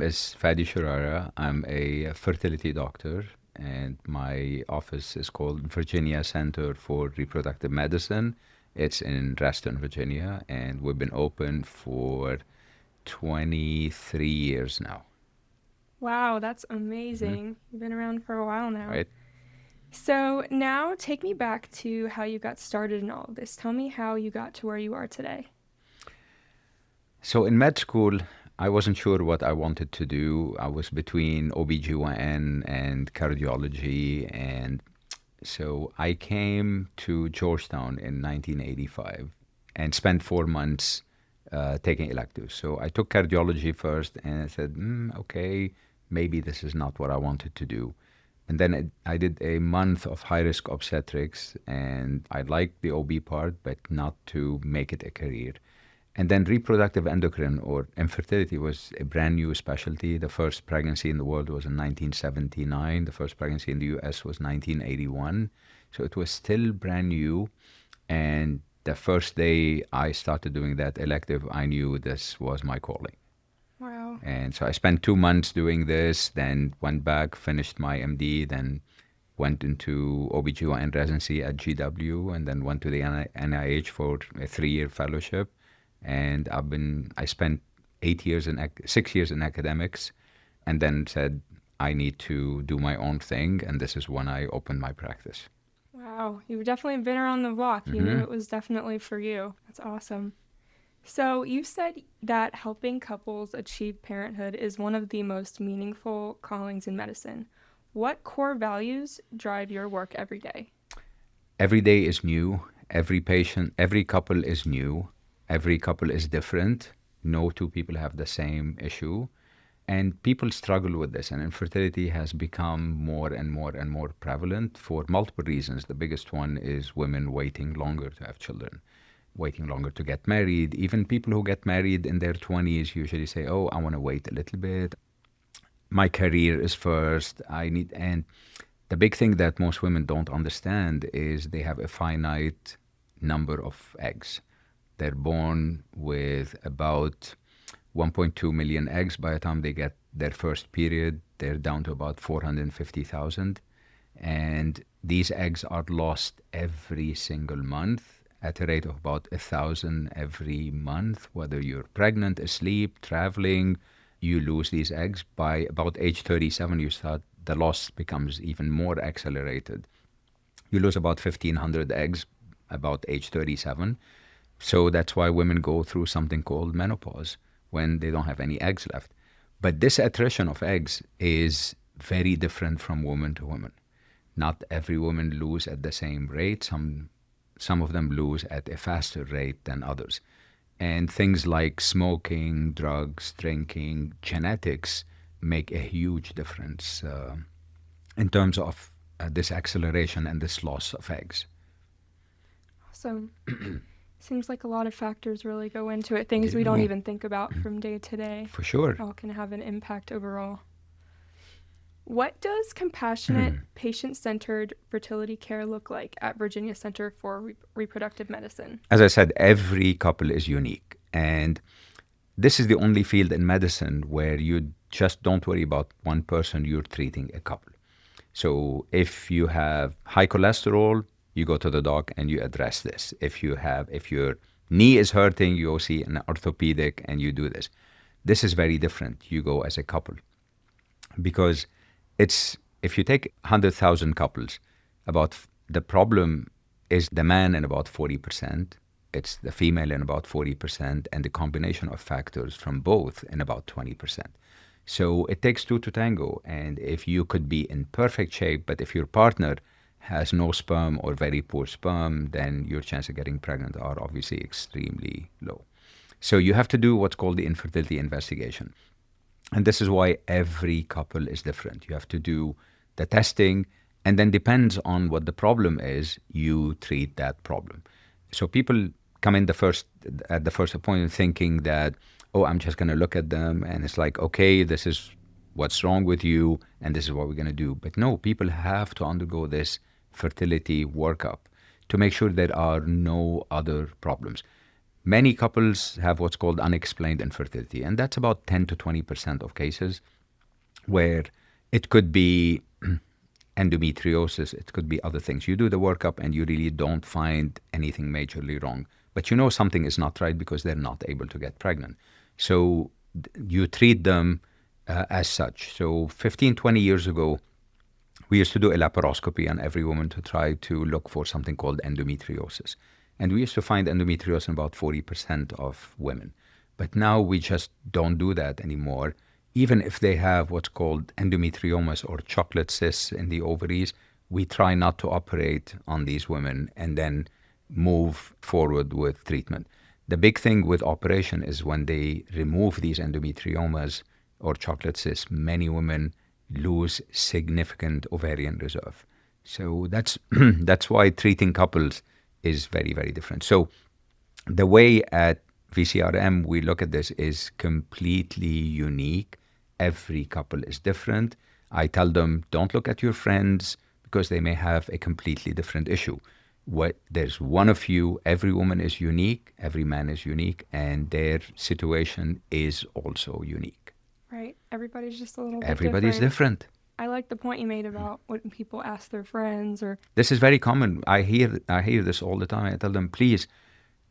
is Fady Sharara. I'm a fertility doctor, and my office is called Virginia Center for Reproductive Medicine. It's in Reston, Virginia, and we've been open for 23 years now. Wow, that's amazing. You've been around for a while now. Right? So now take me back to how you got started in all of this. Tell me how you got to where you are today. So in med school, I wasn't sure what I wanted to do. I was between OBGYN and cardiology, and so I came to Georgetown in 1985 and spent 4 months taking electives. So I took cardiology first, and I said, okay, maybe this is not what I wanted to do. And then I did a month of high-risk obstetrics, and I liked the OB part, but not to make it a career. And then reproductive endocrine or infertility was a brand new specialty. The first pregnancy in the world was in 1979. The first pregnancy in the US was 1981. So it was still brand new. And the first day I started doing that elective, I knew this was my calling. Wow. And so I spent 2 months doing this, then went back, finished my MD, then went into OBGYN residency at GW, and then went to the NIH for a 3-year fellowship. And I spent 6 years in academics, and then said, I need to do my own thing. And this is when I opened my practice. Wow, you've definitely been around the block. You knew it was definitely for you. That's awesome. So you said that helping couples achieve parenthood is one of the most meaningful callings in medicine. What core values drive your work every day? Every day is new. Every patient, every couple is new. Every couple is different. No two people have the same issue. And people struggle with this. And infertility has become more and more and more prevalent for multiple reasons. The biggest one is women waiting longer to have children, waiting longer to get married. Even people who get married in their 20s usually say, oh, I want to wait a little bit. My career is first. And the big thing that most women don't understand is they have a finite number of eggs. They're born with about 1.2 million eggs. By the time they get their first period, they're down to about 450,000. And these eggs are lost every single month at a rate of about 1,000 every month. Whether you're pregnant, asleep, traveling, you lose these eggs. By about age 37, the loss becomes even more accelerated. You lose about 1,500 eggs about age 37. So that's why women go through something called menopause when they don't have any eggs left. But this attrition of eggs is very different from woman to woman. Not every woman lose at the same rate. Some of them lose at a faster rate than others. And things like smoking, drugs, drinking, genetics make a huge difference in terms of this acceleration and this loss of eggs. Awesome. Seems like a lot of factors really go into it, things we don't even think about from day to day. For sure. All can have an impact overall. What does compassionate, patient-centered fertility care look like at Virginia Center for Reproductive Medicine? As I said, every couple is unique. And this is the only field in medicine where you just don't worry about one person, you're treating a couple. So if you have high cholesterol, you go to the doc and you address this. If your knee is hurting, you go see an orthopedic and you do this. This is very different. You go as a couple. Because if you take 100,000 couples, the problem is the man in about 40%, it's the female in about 40%, and the combination of factors from both in about 20%. So it takes two to tango. And if you could be in perfect shape, but if your partner has no sperm or very poor sperm, then your chance of getting pregnant are obviously extremely low. So you have to do what's called the infertility investigation. And this is why every couple is different. You have to do the testing, and then depends on what the problem is, you treat that problem. So people come in at the first appointment thinking that, oh, I'm just going to look at them, and it's like, okay, this is what's wrong with you, and this is what we're going to do. But no, people have to undergo this fertility workup to make sure there are no other problems. Many couples have what's called unexplained infertility, and that's about 10 to 20% of cases where it could be endometriosis, it could be other things. You do the workup and you really don't find anything majorly wrong, but you know something is not right because they're not able to get pregnant. So you treat them as such. So 15, 20 years ago, we used to do a laparoscopy on every woman to try to look for something called endometriosis. And we used to find endometriosis in about 40% of women. But now we just don't do that anymore. Even if they have what's called endometriomas or chocolate cysts in the ovaries, we try not to operate on these women and then move forward with treatment. The big thing with operation is when they remove these endometriomas or chocolate cysts, many women lose significant ovarian reserve. So that's that's why treating couples is very, very different. So the way at VCRM we look at this is completely unique. Every couple is different. I tell them, don't look at your friends because they may have a completely different issue. There's one of you, every woman is unique, every man is unique, and their situation is also unique. Right. Everybody's just a little bit Everybody's different. I like the point you made about when people ask their friends or... This is very common. I hear this all the time. I tell them, please,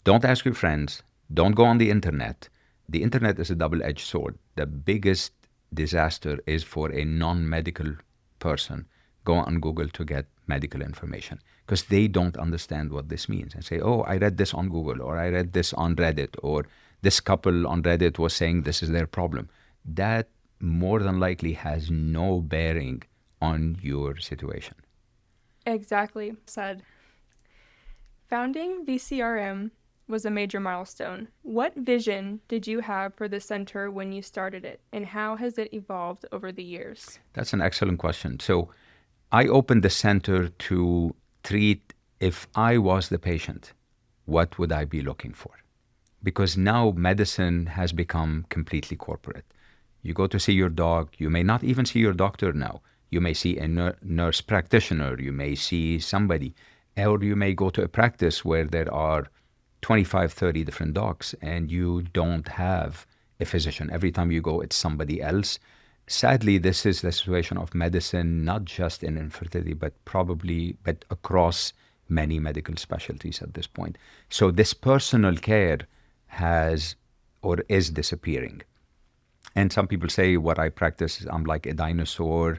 don't ask your friends. Don't go on the internet. The internet is a double-edged sword. The biggest disaster is for a non-medical person. Go on Google to get medical information because they don't understand what this means and say, oh, I read this on Google or I read this on Reddit or this couple on Reddit was saying this is their problem. That more than likely has no bearing on your situation. Exactly said. Founding VCRM was a major milestone. What vision did you have for the center when you started it, and how has it evolved over the years? That's an excellent question. So I opened the center to treat, if I was the patient, what would I be looking for? Because now medicine has become completely corporate. You go to see your dog, you may not even see your doctor now. You may see a nurse practitioner, you may see somebody, or you may go to a practice where there are 25, 30 different docs and you don't have a physician. Every time you go, it's somebody else. Sadly, this is the situation of medicine, not just in infertility, but across many medical specialties at this point. So this personal care has or is disappearing. And some people say what I practice, I'm like a dinosaur,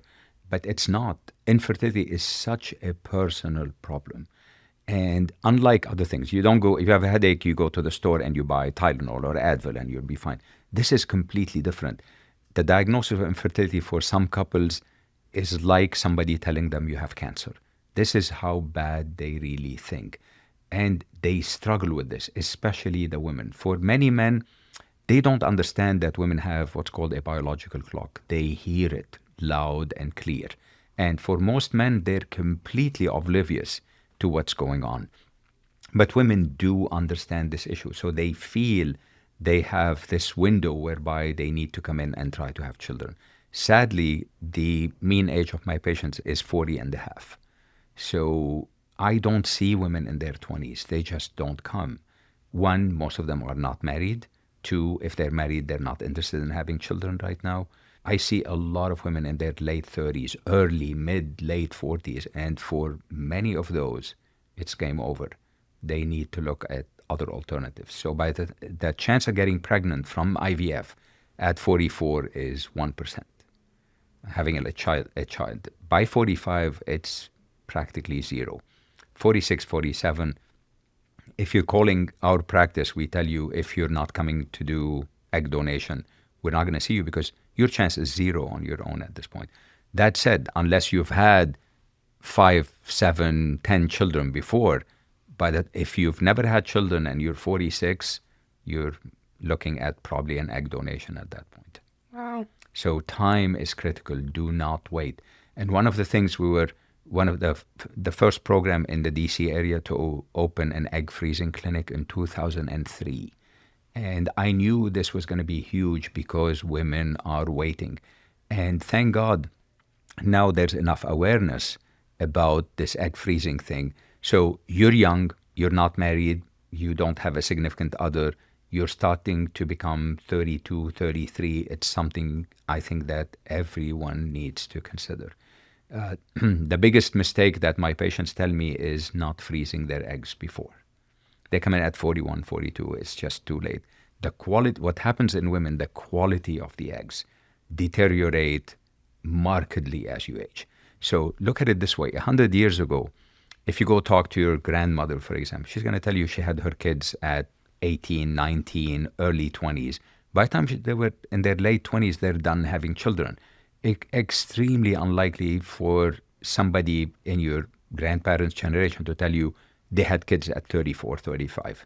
but it's not. Infertility is such a personal problem. And unlike other things, you don't go, if you have a headache, you go to the store and you buy Tylenol or Advil and you'll be fine. This is completely different. The diagnosis of infertility for some couples is like somebody telling them you have cancer. This is how bad they really think. And they struggle with this, especially the women. For many men, they don't understand that women have what's called a biological clock. They hear it loud and clear. And for most men, they're completely oblivious to what's going on. But women do understand this issue. So they feel they have this window whereby they need to come in and try to have children. Sadly, the mean age of my patients is 40 and a half. So I don't see women in their 20s. They just don't come. One, most of them are not married. Two, if they're married, they're not interested in having children right now. I see a lot of women in their late 30s, early, mid, late 40s, and for many of those, it's game over. They need to look at other alternatives. So by the chance of getting pregnant from IVF at 44 is 1%. Having a child. By 45, it's practically zero. 46, 47, if you're calling our practice, we tell you if you're not coming to do egg donation, we're not going to see you because your chance is zero on your own at this point. That said, unless you've had 5, 7, 10 children before, but if you've never had children and you're 46, you're looking at probably an egg donation at that point. Wow. So time is critical. Do not wait. And one of the things one of the first program in the DC area to open an egg freezing clinic in 2003. And I knew this was going to be huge because women are waiting. And thank God, now there's enough awareness about this egg freezing thing. So you're young, you're not married, you don't have a significant other, you're starting to become 32, 33. It's something I think that everyone needs to consider. The biggest mistake that my patients tell me is not freezing their eggs before. They come in at 41, 42. It's just too late. The quality, what happens in women, the quality of the eggs deteriorate markedly as you age. So look at it this way. 100 years ago, if you go talk to your grandmother, for example, she's going to tell you she had her kids at 18, 19, early 20s. By the time they were in their late 20s, they're done having children. Extremely unlikely for somebody in your grandparents' generation to tell you they had kids at 34, 35.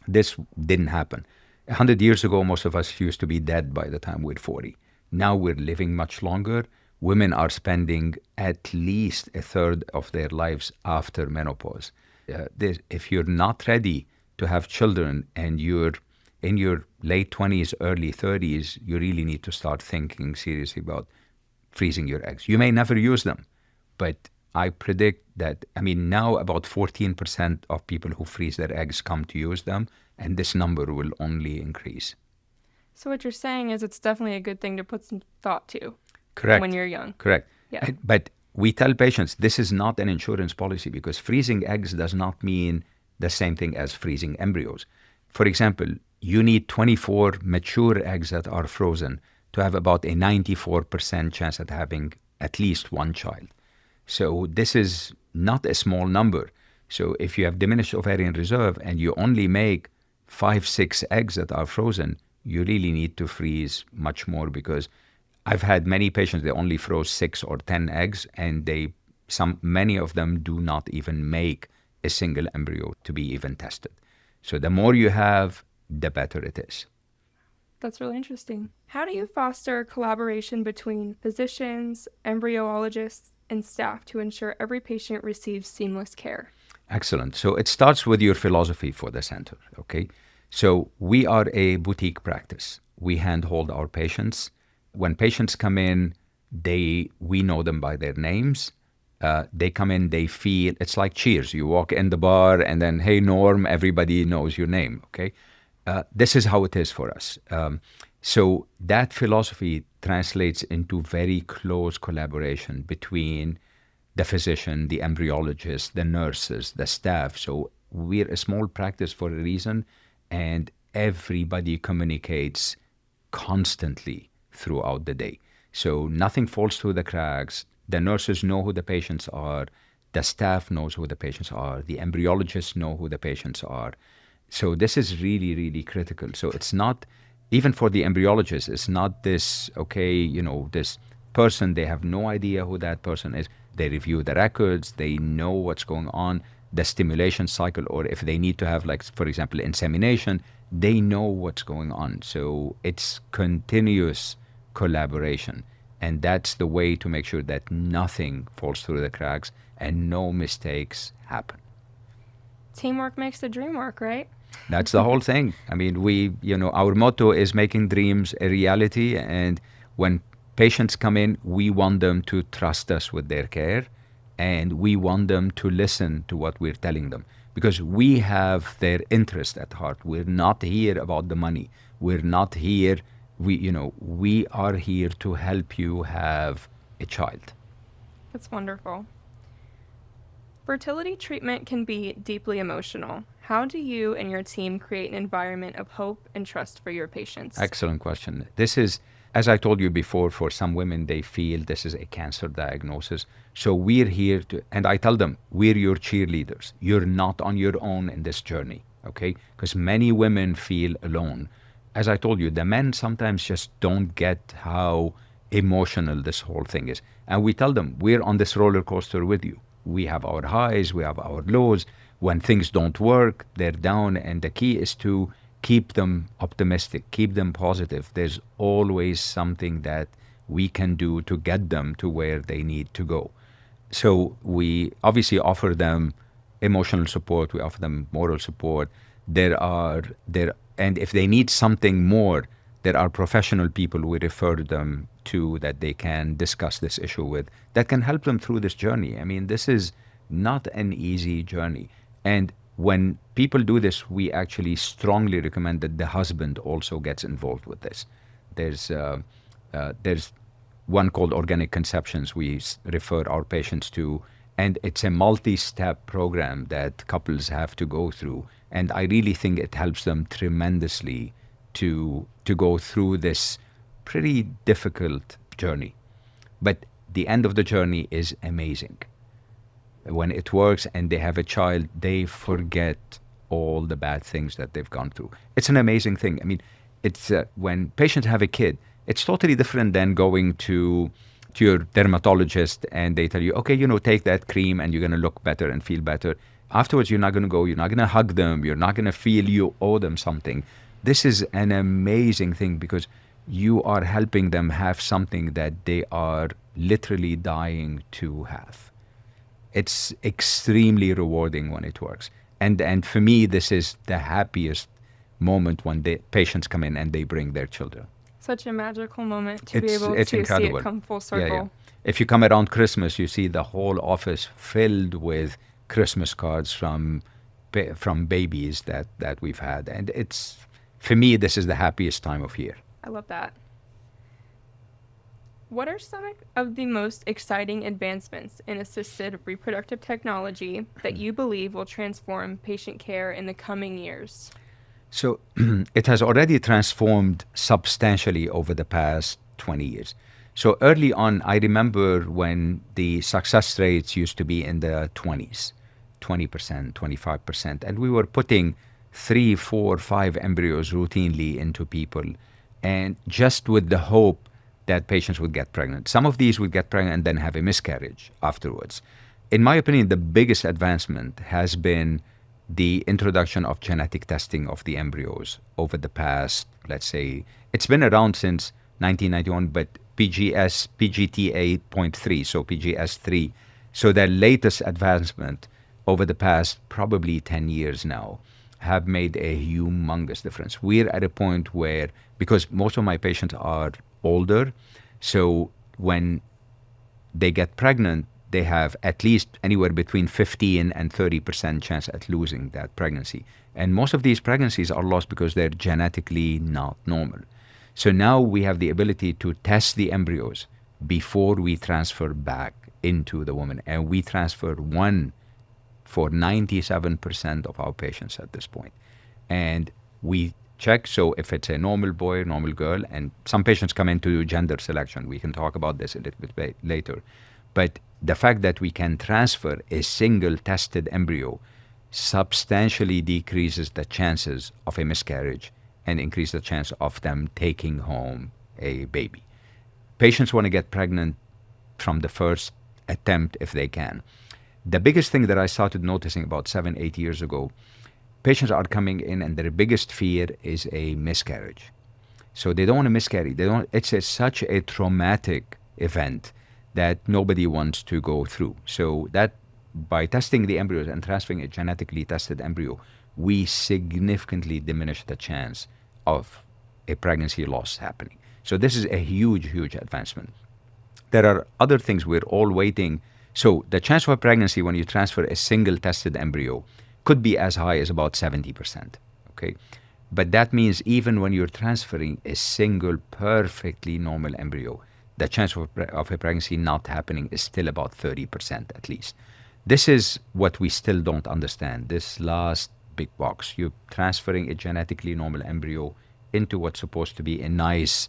This didn't happen. 100 years ago, most of us used to be dead by the time we're 40. Now we're living much longer. Women are spending at least a third of their lives after menopause. If you're not ready to have children and you're in your late 20s, early 30s, you really need to start thinking seriously about freezing your eggs. You may never use them, but I predict that, now about 14% of people who freeze their eggs come to use them, and this number will only increase. So what you're saying is it's definitely a good thing to put some thought to. Correct. When you're young. Correct. Yeah. But we tell patients this is not an insurance policy because freezing eggs does not mean the same thing as freezing embryos. For example, you need 24 mature eggs that are frozen to have about a 94% chance at having at least one child. So this is not a small number. So if you have diminished ovarian reserve and you only make 5, 6 eggs that are frozen, you really need to freeze much more, because I've had many patients that only froze 6 or 10 eggs, and many of them do not even make a single embryo to be even tested. So the more you have, the better it is. That's really interesting. How do you foster collaboration between physicians, embryologists, and staff to ensure every patient receives seamless care? Excellent. So it starts with your philosophy for the center, okay? So we are a boutique practice. We handhold our patients. When patients come in, we know them by their names. They come in, they feel, it's like Cheers. You walk in the bar and then, hey, Norm, everybody knows your name, okay? This is how it is for us. So that philosophy translates into very close collaboration between the physician, the embryologist, the nurses, the staff. So we're a small practice for a reason, and everybody communicates constantly throughout the day. So nothing falls through the cracks. The nurses know who the patients are. The staff knows who the patients are. The embryologists know who the patients are. So this is really, really critical. So it's not, even for the embryologist, it's not this, this person, they have no idea who that person is. They review the records, they know what's going on, the stimulation cycle, or if they need to have, like, for example, insemination, they know what's going on. So it's continuous collaboration. And that's the way to make sure that nothing falls through the cracks and no mistakes happen. Teamwork makes the dream work, right? That's the whole thing. Our motto is making dreams a reality. And when patients come in, we want them to trust us with their care, and we want them to listen to what we're telling them, because we have their interest at heart. We're not here about the money. We're not here. We are here to help you have a child. That's wonderful. Fertility treatment can be deeply emotional. How do you and your team create an environment of hope and trust for your patients? Excellent question. This is, as I told you before, for some women, they feel this is a cancer diagnosis. So we're here to, and I tell them, we're your cheerleaders. You're not on your own in this journey, okay? Because many women feel alone. As I told you, the men sometimes just don't get how emotional this whole thing is. And we tell them, we're on this roller coaster with you. We have our highs, we have our lows. When things don't work, they're down. And the key is to keep them optimistic, keep them positive. There's always something that we can do to get them to where they need to go. So we obviously offer them emotional support, we offer them moral support. And if they need something more, there are professional people we refer them to that they can discuss this issue with, that can help them through this journey. This is not an easy journey. And when people do this, we actually strongly recommend that the husband also gets involved with this. There's one called organic conceptions we refer our patients to, and it's a multi-step program that couples have to go through. And I really think it helps them tremendously to go through this pretty difficult journey. But the end of the journey is amazing. When it works and they have a child, they forget all the bad things that they've gone through. It's an amazing thing. I mean, it's when patients have a kid, it's totally different than going to your dermatologist and they tell you, okay, take that cream and you're going to look better and feel better. Afterwards, you're not going to go, you're not going to hug them, you're not going to feel you owe them something. This is an amazing thing because you are helping them have something that they are literally dying to have. It's extremely rewarding when it works. And for me, this is the happiest moment when the patients come in and they bring their children. Such a magical moment to be able it's to incredible. see it come full circle. Yeah. If you come around Christmas, you see the whole office filled with Christmas cards from babies that we've had. And for me, this is the happiest time of year. I love that. What are some of the most exciting advancements in assisted reproductive technology that you believe will transform patient care in the coming years? So it has already transformed substantially over the past 20 years. So early on, I remember when the success rates used to be in the 20s, 20%, 25%, and we were putting 3, 4, 5 embryos routinely into people, and just with the hope that patients would get pregnant. Some of these would get pregnant and then have a miscarriage afterwards. In my opinion, the biggest advancement has been the introduction of genetic testing of the embryos over the past, let's say, it's been around since 1991, but PGT-A 0.3, so PGS3. So the latest advancement over the past probably 10 years now have made a humongous difference. We're at a point where, because most of my patients are older, so when they get pregnant, they have at least anywhere between 15 and 30% chance at losing that pregnancy. And most of these pregnancies are lost because they're genetically not normal. So now we have the ability to test the embryos before we transfer back into the woman. And we transfer one for 97% of our patients at this point. And we check, so if it's a normal boy, normal girl, and some patients come into gender selection. We can talk about this a little bit later. But the fact that we can transfer a single tested embryo substantially decreases the chances of a miscarriage and increase the chance of them taking home a baby. Patients want to get pregnant from the first attempt if they can. The biggest thing that I started noticing about 7, 8 years ago, patients are coming in and their biggest fear is a miscarriage. So they don't want to miscarry. It's such a traumatic event that nobody wants to go through. So that by testing the embryos and transferring a genetically tested embryo, we significantly diminish the chance of a pregnancy loss happening. So this is a huge, huge advancement. There are other things we're all waiting. So the chance of a pregnancy when you transfer a single tested embryo could be as high as about 70%. Okay, but that means even when you're transferring a single perfectly normal embryo, the chance of a pregnancy not happening is still about 30% at least. This is what we still don't understand. This last big box, you're transferring a genetically normal embryo into what's supposed to be a nice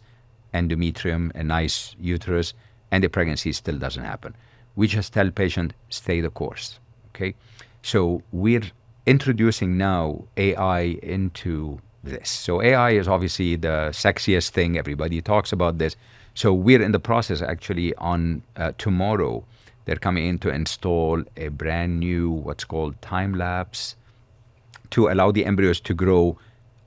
endometrium, a nice uterus, and the pregnancy still doesn't happen. We just tell patient, stay the course, okay? So we're introducing now AI into this. So AI is obviously the sexiest thing. Everybody talks about this. So we're in the process actually on tomorrow, they're coming in to install a brand new, what's called time-lapse, to allow the embryos to grow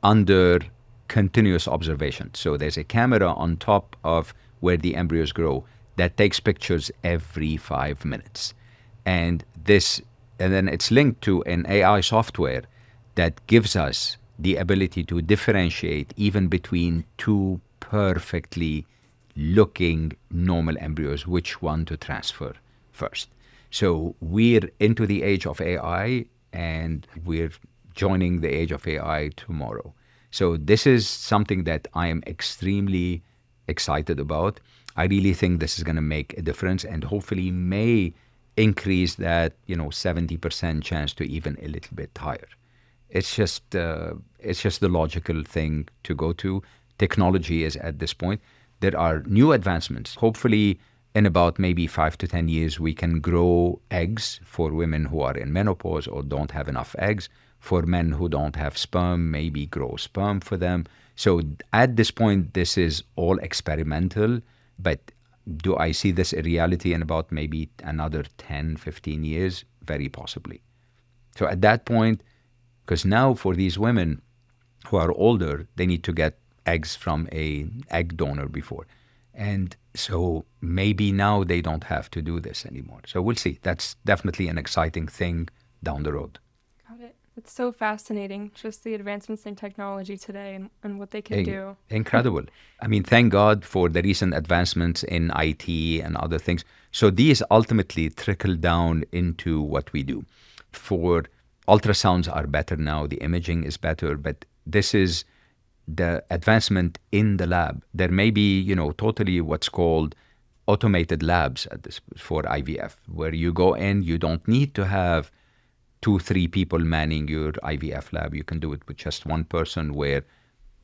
under continuous observation. So there's a camera on top of where the embryos grow that takes pictures every 5 minutes. And then it's linked to an AI software that gives us the ability to differentiate even between two perfectly looking normal embryos, which one to transfer first. So we're into the age of AI. and we're joining the age of AI tomorrow. So this is something that I am extremely excited about. I really think this is going to make a difference and hopefully may increase that, 70% chance to even a little bit higher. It's just the logical thing to go to. Technology is at this point. There are new advancements. Hopefully, in about maybe 5 to 10 years, we can grow eggs for women who are in menopause or don't have enough eggs. For men who don't have sperm, maybe grow sperm for them. So at this point, this is all experimental. But do I see this a reality in about maybe another 10, 15 years? Very possibly. So at that point, because now for these women who are older, they need to get eggs from a egg donor before. And so maybe now they don't have to do this anymore. So we'll see. That's definitely an exciting thing down the road. Got it. It's so fascinating, just the advancements in technology today and what they can do. Incredible. I mean, thank God for the recent advancements in IT and other things. So these ultimately trickle down into what we do. For ultrasounds are better now, the imaging is better, but this is the advancement in the lab. There may be, totally what's called automated labs at this for IVF, where you go in, you don't need to have 2, 3 people manning your IVF lab. You can do it with just one person, where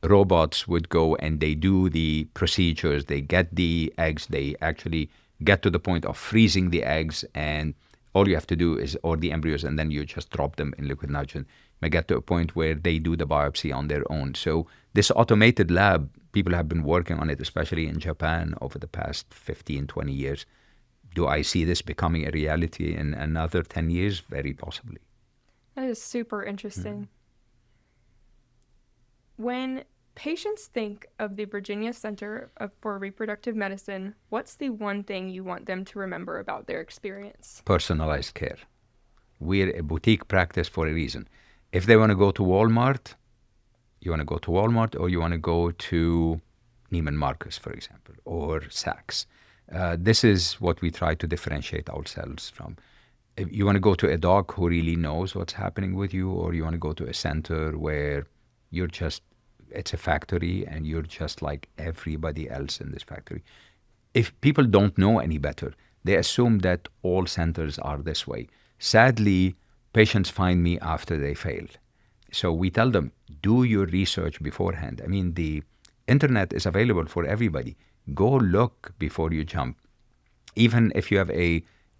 robots would go and they do the procedures. They get the eggs. They actually get to the point of freezing the eggs, and all you have to do is, or the embryos, and then you just drop them in liquid nitrogen. May get to a point where they do the biopsy on their own. So this automated lab, people have been working on it, especially in Japan, over the past 15, 20 years. Do I see this becoming a reality in another 10 years? Very possibly. That is super interesting. When patients think of the Virginia Center for Reproductive Medicine, what's the one thing you want them to remember about their experience? Personalized care. We're a boutique practice for a reason. If they want to go to Walmart, you want to go to Walmart, or you want to go to Neiman Marcus, for example, or Saks. This is what we try to differentiate ourselves from. If you want to go to a doc who really knows what's happening with you, or you want to go to a center where it's a factory and you're just like everybody else in this factory. If people don't know any better, they assume that all centers are this way. Sadly, patients find me after they fail. So we tell them, do your research beforehand. I mean, the internet is available for everybody. Go look before you jump. Even if you have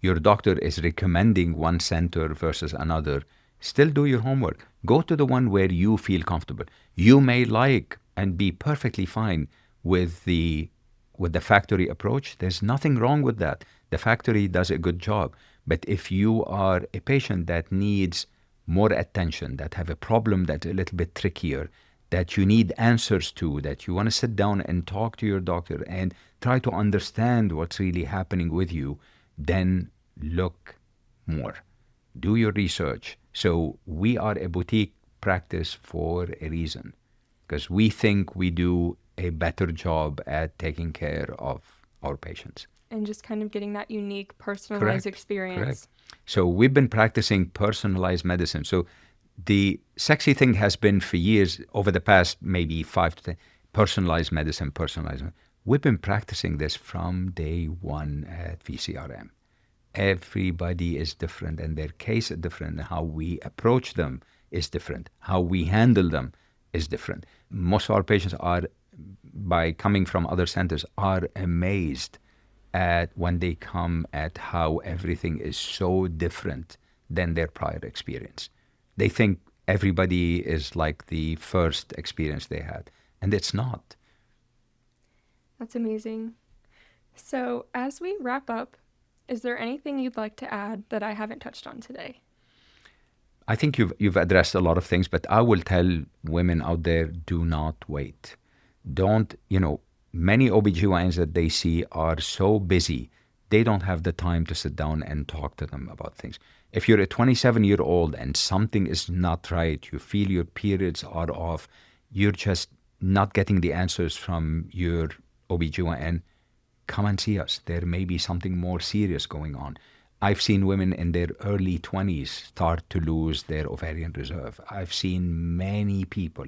your doctor is recommending one center versus another, still do your homework. Go to the one where you feel comfortable. You may like and be perfectly fine with the factory approach. There's nothing wrong with that. The factory does a good job. But if you are a patient that needs more attention, that have a problem that's a little bit trickier, that you need answers to, that you want to sit down and talk to your doctor and try to understand what's really happening with you, then look more. Do your research. So we are a boutique practice for a reason, because we think we do a better job at taking care of our patients. And just kind of getting that unique, personalized experience. Correct. So we've been practicing personalized medicine. So the sexy thing has been for years, over the past maybe 5 to 10, personalized medicine. We've been practicing this from day one at VCRM. Everybody is different, and their case is different. How we approach them is different. How we handle them is different. Most of our patients are, by coming from other centers, are amazed at when they come at how everything is so different than their prior experience. They think everybody is like the first experience they had, and it's not. That's amazing. So as we wrap up, is there anything you'd like to add that I haven't touched on today? I think you've addressed a lot of things, but I will tell women out there, do not wait. Many OBGYNs that they see are so busy, they don't have the time to sit down and talk to them about things. If you're a 27-year-old and something is not right, you feel your periods are off, you're just not getting the answers from your OBGYN, come and see us. There may be something more serious going on. I've seen women in their early 20s start to lose their ovarian reserve. I've seen many people,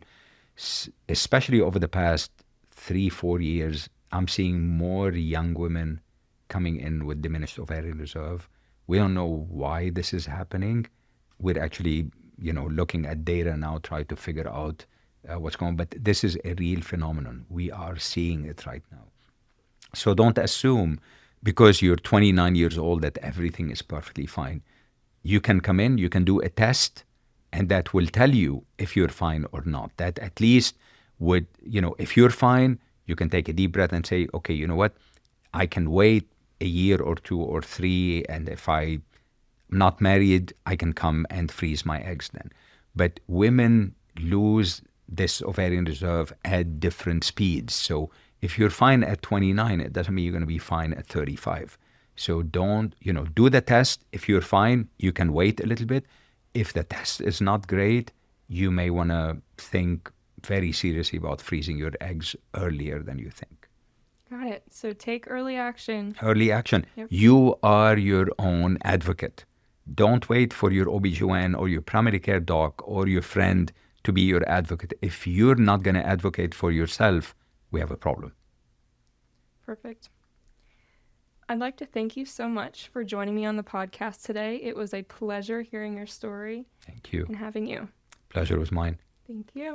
especially over the past 3, 4 years, I'm seeing more young women coming in with diminished ovarian reserve. We don't know why this is happening. We're actually, looking at data now, try to figure out what's going on. But this is a real phenomenon. We are seeing it right now. So don't assume because you're 29 years old that everything is perfectly fine. You can come in, you can do a test, and that will tell you if you're fine or not. That at least would, if you're fine, you can take a deep breath and say, okay, you know what? I can wait a year or 2 or 3, and if I'm not married, I can come and freeze my eggs then. But women lose this ovarian reserve at different speeds. So if you're fine at 29, it doesn't mean you're going to be fine at 35. So don't, do the test. If you're fine, you can wait a little bit. If the test is not great, you may want to think very seriously about freezing your eggs earlier than you think. Got it. So take early action. Early action. Yep. You are your own advocate. Don't wait for your OB/GYN or your primary care doc or your friend to be your advocate. If you're not going to advocate for yourself, we have a problem. Perfect. I'd like to thank you so much for joining me on the podcast today. It was a pleasure hearing your story. Thank you. And having you. Pleasure was mine. Thank you.